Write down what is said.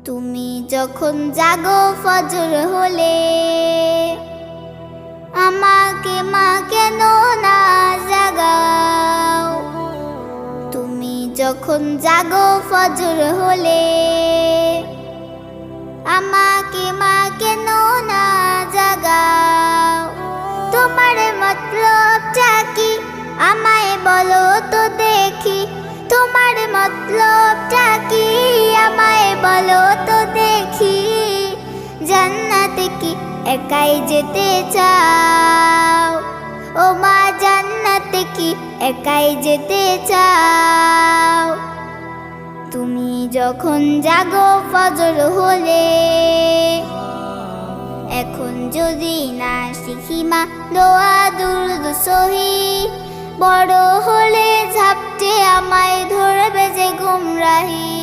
তুমি যখন জাগো ফজর হলে, আমাকে মা কেন না জাগাও? তুমি যখন জাগো ফজর হলে, আমাকে মা কেন না জাগাও? তোমার মতলবটা কি আমায় বলো তো দেখি, তোমার মতলবটা কি আমায় বলো তো দেখি। জান্নাতে কি একাই যেতে চাও? ও মা জান্নাতে কি একাই যেতে চাও? তুমি যখন জাগো ফজর হলে, এখন যদি না শিখি মা দোয়া দুরুদ সহি, বড় হলে ঝাপটে আমায় ধরবে যে গুমরাহি।